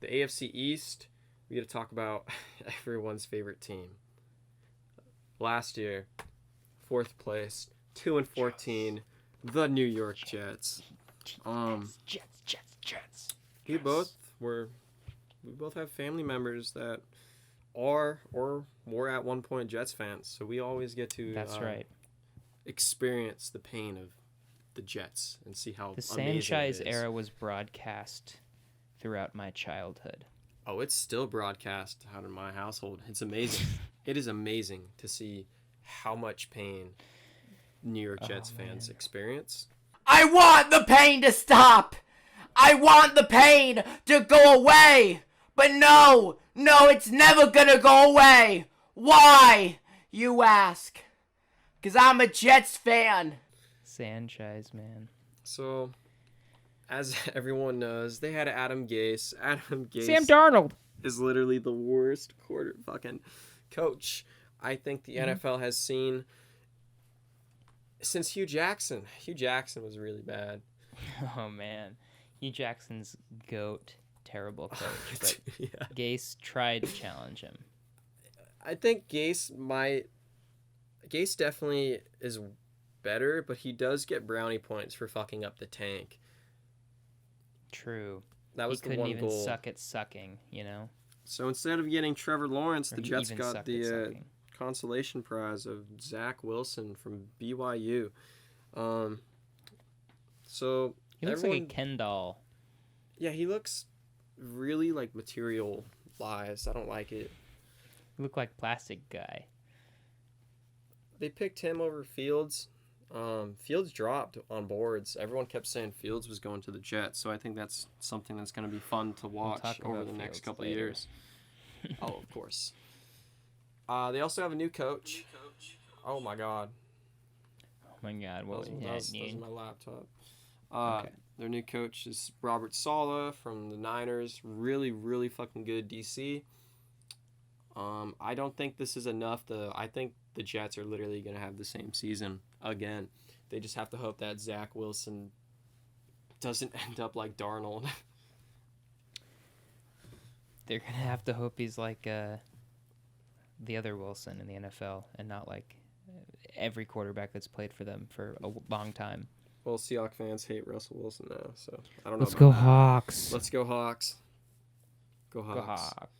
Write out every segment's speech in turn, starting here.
The AFC East, we got to talk about everyone's favorite team. Last year, fourth place, 2-14, the New York Jets. Jets. We both have family members that are or were at one point Jets fans, so we always get to That's right. experience the pain of the Jets and see how The amazing Sanchez it is. era was broadcast throughout my childhood. Oh, it's still broadcast out in my household. It's amazing. It is amazing to see how much pain New York Jets fans experience. I want the pain to stop. I want the pain to go away. But no, it's never gonna go away. Why, you ask? 'Cause I'm a Jets fan. Sanchez, man. So, as everyone knows, they had Adam Gase. Adam Gase Sam Darnold is literally the worst fucking coach I think the NFL has seen since Hugh Jackson. Hugh Jackson was really bad. Oh, man. Hugh Jackson's GOAT. Terrible coach. But Yeah. Gase tried to challenge him. I think Gase definitely is better, but he does get brownie points for fucking up the tank. True. That was he the couldn't one even goal. suck at sucking, you know? So instead of getting Trevor Lawrence, Or the he Jets even got sucked at the sucking. consolation prize of Zach Wilson from BYU. So He looks like a Ken doll. Yeah, he looks really like materialized. I don't like it. He looked like plastic guy. They picked him over Fields. Fields dropped on boards. Everyone kept saying Fields was going to the Jets, so I think that's something that's going to be fun to watch over the next couple of years. Oh, of course. They also have a new coach. Oh my God. Oh my God, what was that that, was dude? my laptop. Okay. Their new coach is Robert Saleh from the Niners. Really, really fucking good DC. I don't think this is enough. I think the Jets are literally going to have the same season again. They just have to hope that Zach Wilson doesn't end up like Darnold. They're going to have to hope he's like the other Wilson in the NFL and not like every quarterback that's played for them for a long time. Well, Seahawks fans hate Russell Wilson now, so I don't know. Let's about go that. Hawks. Let's go Hawks. Go Hawks. Go Hawk.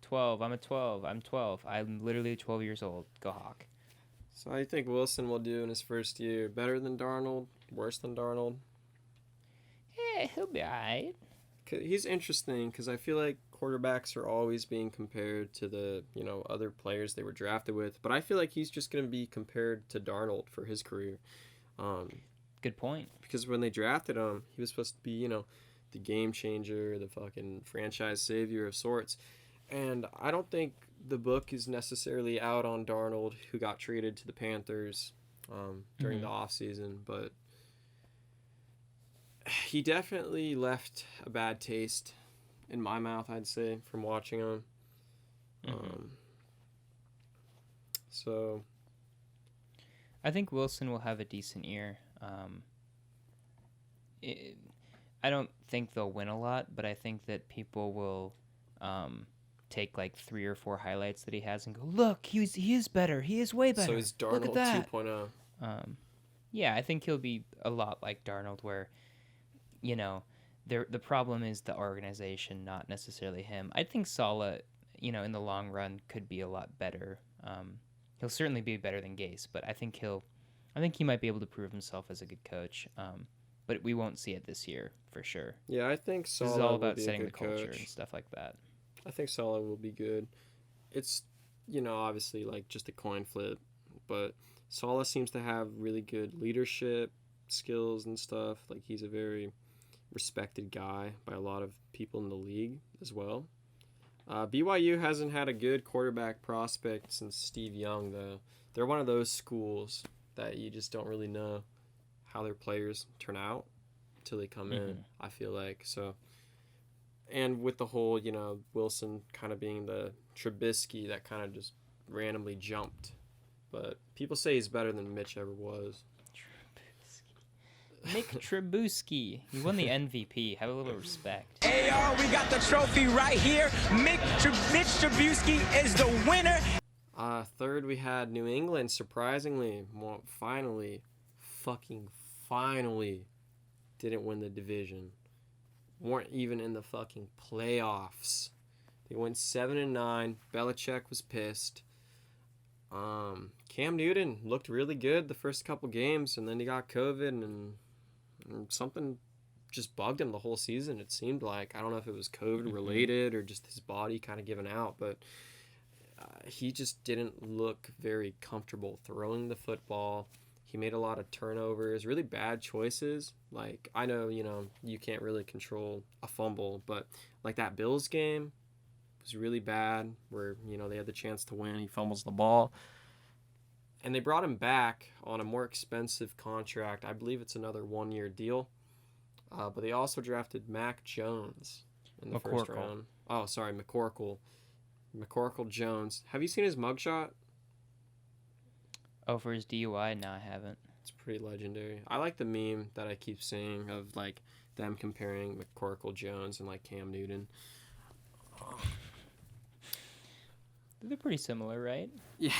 12. I'm a 12. I'm 12. I'm literally 12 years old. Go Hawk. So how do you think Wilson will do in his first year? Better than Darnold? Worse than Darnold? Yeah, he'll be alright. He's interesting because I feel like quarterbacks are always being compared to the other players they were drafted with, but I feel like he's just going to be compared to Darnold for his career. Good point. Because when they drafted him, he was supposed to be the game changer, the fucking franchise savior of sorts. And I don't think the book is necessarily out on Darnold, who got traded to the Panthers during the offseason, but he definitely left a bad taste in my mouth, I'd say, from watching him. So I think Wilson will have a decent year. I don't think they'll win a lot, but I think that people will take like 3 or 4 highlights that he has and go, look, he is better. He is way better. So he's Look at Darnold that. 2.0. Yeah, I think he'll be a lot like Darnold, where, the problem is the organization, not necessarily him. I think Saleh, in the long run, could be a lot better. He'll certainly be better than Gase, but I think he might be able to prove himself as a good coach. But we won't see it this year for sure. Yeah, I think Saleh This is all will about be a setting the good culture coach. and stuff like that. I think Saleh will be good. It's, obviously like just a coin flip, but Saleh seems to have really good leadership skills and stuff. Like, he's a very respected guy by a lot of people in the league as well. BYU hasn't had a good quarterback prospect since Steve Young, though. They're one of those schools that you just don't really know how their players turn out until they come in, I feel like. So, and with the whole, Wilson kind of being the Trubisky that kind of just randomly jumped. But people say he's better than Mitch ever was. Mick Trubisky. He won the MVP. Have a little respect. Hey, y'all, we got the trophy right here. Mitch Trubisky is the winner. Third, we had New England, surprisingly, finally, didn't win the division. Weren't even in the fucking playoffs. They went 7-9. Belichick was pissed. Cam Newton looked really good the first couple games, and then he got COVID, and something just bugged him the whole season, it seemed like. I don't know if it was COVID related or just his body kind of giving out, but he just didn't look very comfortable throwing the football. He made a lot of turnovers, really bad choices. Like, I know, you can't really control a fumble, but like that Bills game was really bad where, they had the chance to win. He fumbles the ball. And they brought him back on a more expensive contract. I believe it's another 1-year deal. But they also drafted Mac Jones in the first round. Oh, sorry, McCorkle Jones. Have you seen his mugshot? Oh, for his DUI? No, I haven't. It's pretty legendary. I like the meme that I keep seeing of like them comparing McCorkle Jones and like Cam Newton. They're pretty similar, right? Yeah.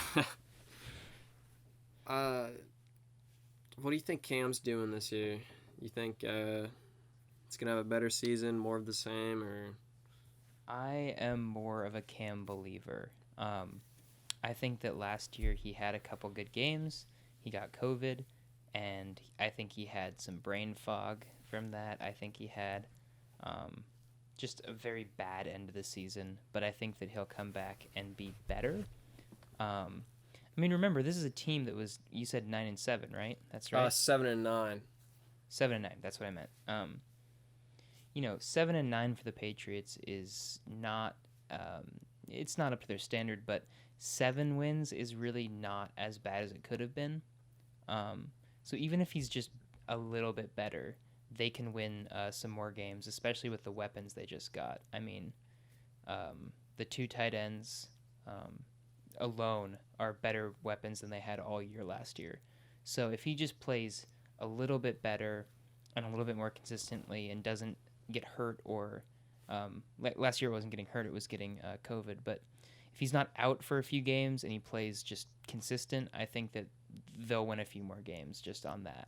What do you think Cam's doing this year? You think it's gonna have a better season, more of the same, or? I am more of a Cam believer. I think that last year he had a couple good games. He got COVID, and I think he had some brain fog from that. I think he had just a very bad end of the season, but I think that he'll come back and be better. I mean, remember, this is a team that was, you said 9-7, right? That's right. 7-9. 7-9. That's what I meant. 7-9 for the Patriots is not. It's not up to their standard, but 7 wins is really not as bad as it could have been. So even if he's just a little bit better, they can win some more games, especially with the weapons they just got. I mean, the 2 tight ends alone are better weapons than they had all year last year. So if he just plays a little bit better and a little bit more consistently and doesn't get hurt or last year it wasn't getting hurt, it was getting COVID, but if he's not out for a few games and he plays just consistent, I think that they'll win a few more games just on that.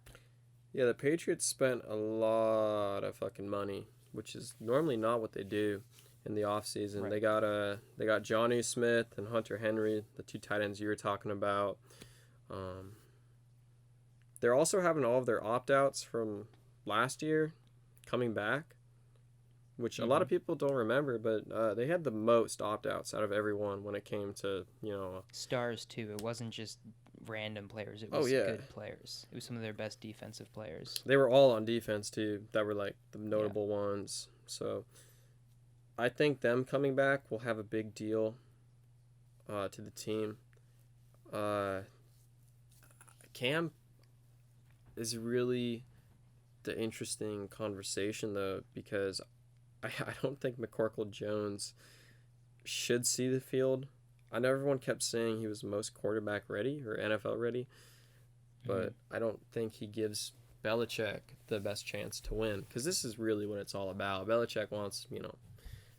Yeah, the Patriots spent a lot of fucking money, which is normally not what they do in the offseason. Right. They got Jonnu Smith and Hunter Henry, the 2 tight ends you were talking about. They're also having all of their opt-outs from last year coming back, which a lot of people don't remember, but they had the most opt-outs out of everyone when it came to, stars too. It wasn't just random players. It was good players. It was some of their best defensive players. They were all on defense too. That were like the notable ones. So I think them coming back will have a big deal to the team. Cam is really the interesting conversation though, because I don't think McCorkle Jones should see the field. I know everyone kept saying he was most quarterback ready or NFL ready, but I don't think he gives Belichick the best chance to win, because this is really what it's all about. Belichick wants,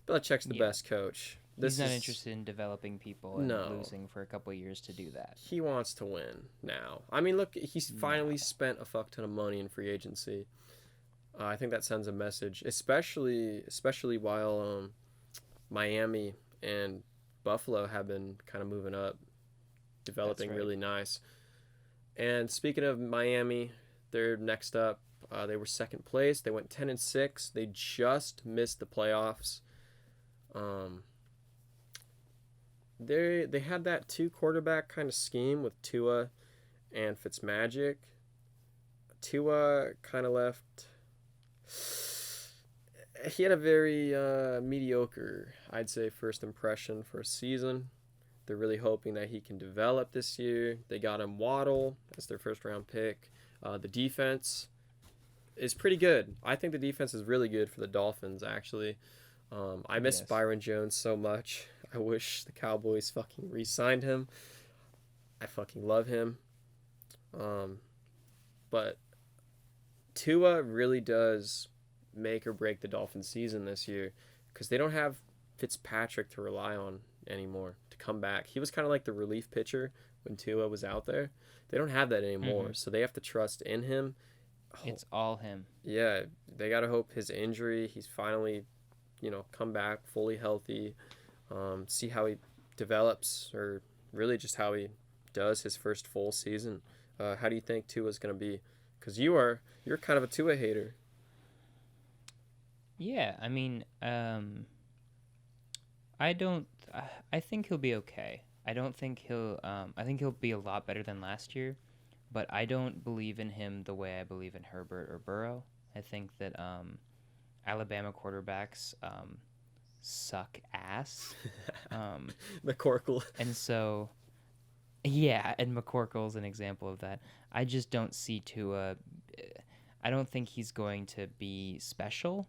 Belichick's the best coach. He's not interested in developing people and losing for a couple of years to do that. He wants to win now. I mean, look, he's finally spent a fuck ton of money in free agency. I think that sends a message, especially while Miami and Buffalo have been kind of moving up, developing really nice. And speaking of Miami, they're next up. They were second place. They went 10-6. They just missed the playoffs. They had that 2 quarterback kind of scheme with Tua and Fitzmagic. Tua kind of left. He had a very mediocre, I'd say, first impression for a season. They're really hoping that he can develop this year. They got him Waddle as their first round pick. The defense is pretty good. I think the defense is really good for the Dolphins, actually. I miss Byron Jones so much. I wish the Cowboys fucking re-signed him. I fucking love him. But Tua really does make or break the Dolphins' season this year because they don't have Fitzpatrick to rely on anymore to come back. He was kind of like the relief pitcher when Tua was out there. They don't have that anymore, so they have to trust in him. It's all him. Yeah, they got to hope his injury, he's finally, come back fully healthy. See how he develops, or really just how he does his first full season. How do you think Tua's going to be? Because you're kind of a Tua hater. Yeah, I mean, I think he'll be okay. I think he'll be a lot better than last year, but I don't believe in him the way I believe in Herbert or Burrow. I think that Alabama quarterbacks suck ass. McCorkle. And so, yeah, and McCorkle's an example of that. I just don't see Tua. I don't think he's going to be special,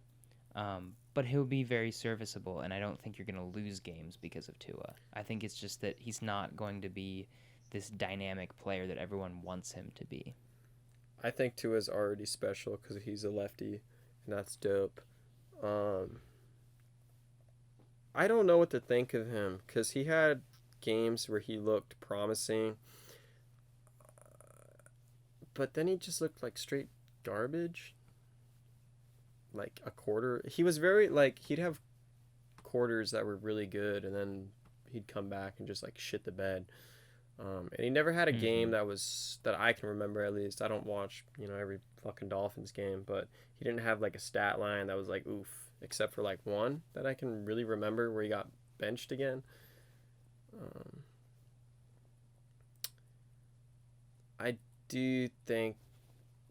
but he'll be very serviceable, and I don't think you're going to lose games because of Tua. I think it's just that he's not going to be this dynamic player that everyone wants him to be. I think Tua's already special because he's a lefty, and that's dope. I don't know what to think of him because he had games where he looked promising, but then he just looked like straight garbage. Like a quarter, he was very he'd have quarters that were really good, and then he'd come back and just shit the bed. And he never had a game that I can remember, at least. I don't watch every fucking Dolphins game, but he didn't have a stat line that was oof, except for one that I can really remember where he got benched again. I do think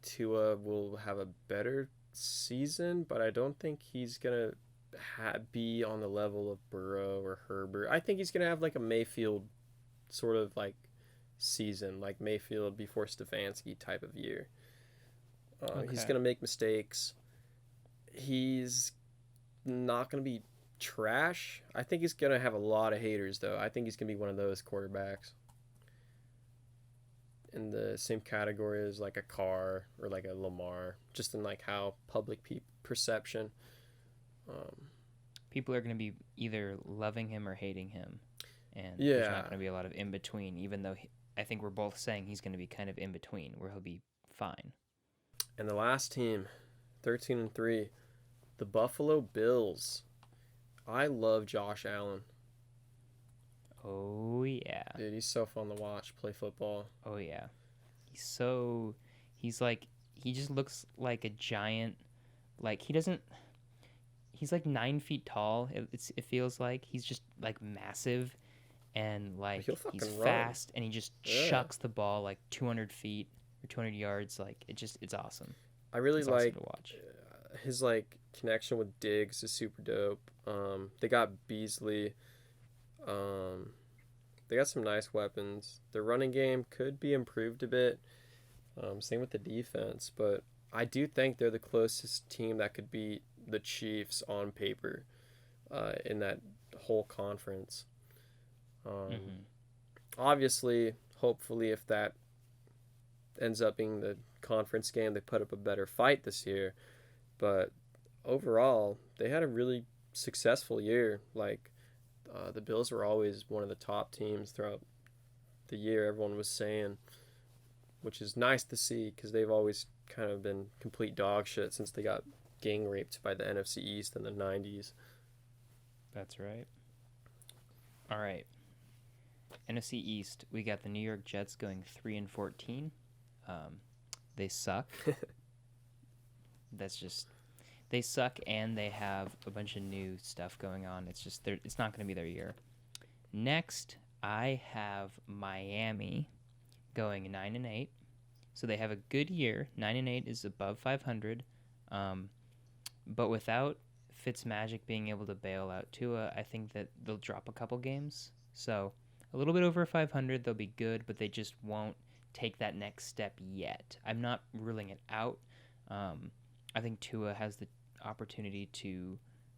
Tua will have a better season, but I don't think he's gonna be on the level of Burrow or Herbert. I think he's gonna have a Mayfield sort of season, like Mayfield before Stefanski type of year. He's gonna make mistakes. He's not gonna be trash. I think he's gonna have a lot of haters, though. I think he's gonna be one of those quarterbacks in the same category as a Carr or a Lamar, just in how public perception. People are going to be either loving him or hating him, and Yeah. there's not going to be a lot of in between. Even though I think we're both saying he's going to be kind of in between, where he'll be fine. And the last team, 13-3, the Buffalo Bills. I love Josh Allen. Oh yeah, Dude, he's so fun to watch play football. oh yeah. He just looks like a giant. He's 9 feet tall. It feels like he's just massive, and He'll fucking he's run. fast, and he just Yeah. chucks the ball 200 feet or 200 yards. It's awesome. I really It's awesome like to watch. his connection with Diggs is super dope. They got Beasley. They got some nice weapons. Their running game could be improved a bit. Same with the defense, but I do think they're the closest team that could beat the Chiefs on paper in that whole conference. Obviously, hopefully, if that ends up being the conference game, they put up a better fight this year. But overall, they had a really successful year. The Bills were always one of the top teams throughout the year, everyone was saying, which is nice to see because they've always kind of been complete dog shit since they got gang raped by the NFC East in the 90s. That's right. All right. NFC East, we got the New York Jets going 3-14. They suck. They suck, and they have a bunch of new stuff going on. It's not going to be their year. Next, I have Miami going 9-8. So they have a good year. 9-8 is above 500. But without Fitzmagic being able to bail out Tua, I think that they'll drop a couple games. So a little bit over 500, they'll be good, but they just won't take that next step yet. I'm not ruling it out. I think Tua has the opportunity to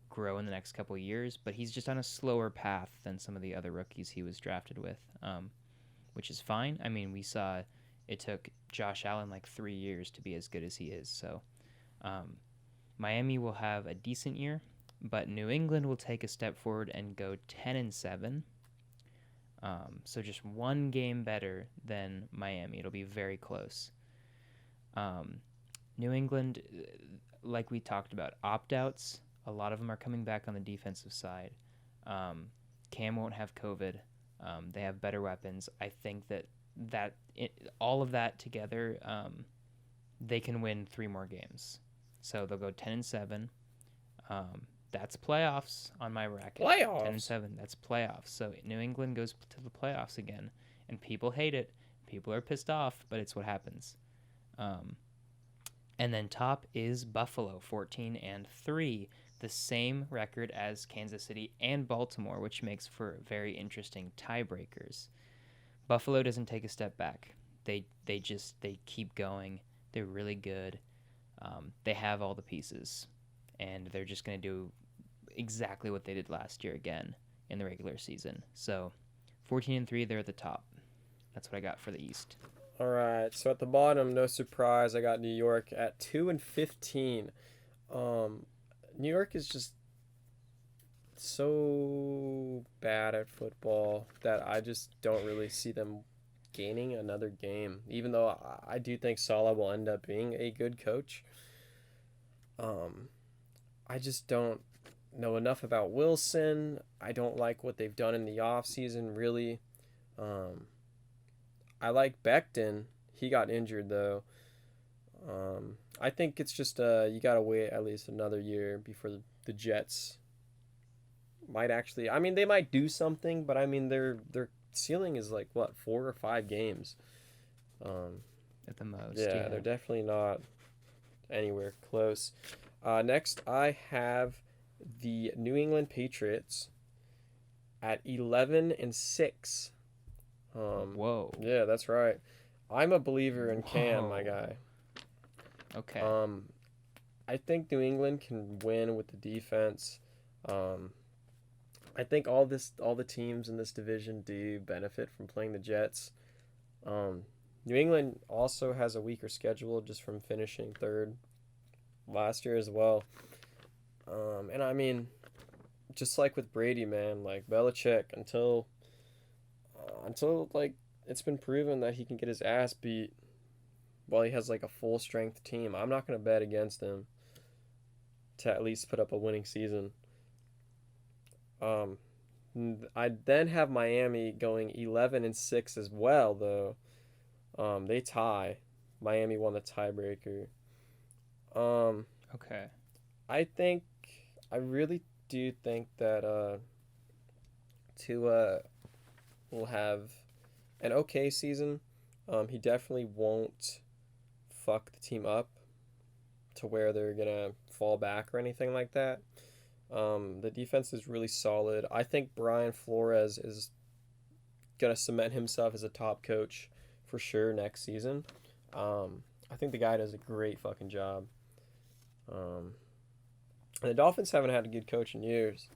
grow in the next couple of years, but he's just on a slower path than some of the other rookies he was drafted with, which is fine. I mean, we saw it took Josh Allen like 3 years to be as good as he is. So Miami will have a decent year, but New England will take a step forward and go 10-7. So just one game better than Miami. It'll be very close. New England, like we talked about, opt-outs. A lot of them are coming back on the defensive side. Cam won't have COVID. They have better weapons. I think that all of that together, they can win 3 more games. So they'll go 10-7. That's playoffs on my bracket. Playoffs? 10-7. That's playoffs. So New England goes to the playoffs again, and people hate it. People are pissed off, but it's what happens. And then top is Buffalo, 14-3, the same record as Kansas City and Baltimore, which makes for very interesting tiebreakers. Buffalo doesn't take a step back. They keep going. They're really good. They have all the pieces, and they're just going to do exactly what they did last year again in the regular season. So 14-3, they're at the top. That's what I got for the East. All right, so at the bottom, no surprise, I got New York at 2-15. New York is just so bad at football that I just don't really see them gaining another game, even though I do think Saleh will end up being a good coach. I just don't know enough about Wilson. I don't like what they've done in the offseason, really. I like Becton. He got injured, though. I think it's just you got to wait at least another year before the Jets might actually... I mean, they might do something, but I mean, their ceiling is like, what, 4 or 5 games? At the most, yeah, they're definitely not anywhere close. Next, I have the New England Patriots at 11-6. Whoa. Yeah, that's right. I'm a believer in Cam, Whoa. my guy. Okay. I think New England can win with the defense. I think all the teams in this division do benefit from playing the Jets. New England also has a weaker schedule just from finishing 3rd last year as well. And I mean, just like with Brady, man, like Belichick, until like it's been proven that he can get his ass beat while he has like a full strength team, I'm not going to bet against him to at least put up a winning season. I then have Miami going 11-6 as well, though. They tie. Miami won the tiebreaker. Okay. I really do think that Tua will have an okay season. He definitely won't fuck the team up to where they're gonna fall back or anything like that. The defense is really solid. I think Brian Flores is gonna cement himself as a top coach for sure next season. I think the guy does a great fucking job. And the Dolphins haven't had a good coach in years.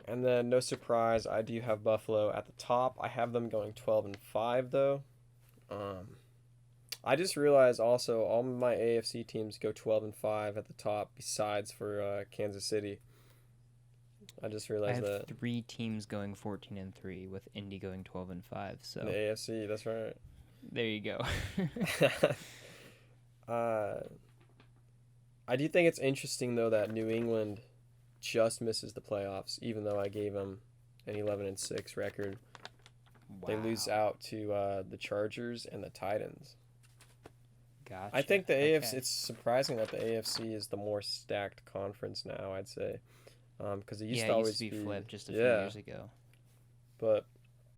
And then, no surprise, I do have Buffalo at the top. I have them going 12-5, though. I just realized also all my AFC teams go 12-5 at the top, besides for Kansas City. I just realized I have that. 3 teams going 14-3 with Indy going 12-5. So In the AFC, that's right. there you go. I do think it's interesting, though, that New England just misses the playoffs, even though I gave them an 11-6 record. Wow. They lose out to the Chargers and the Titans. Gotcha. I think the AFC, Okay. it's surprising that the AFC is the more stacked conference now, I'd say. Because it used to always be flipped just a few yeah. years ago. But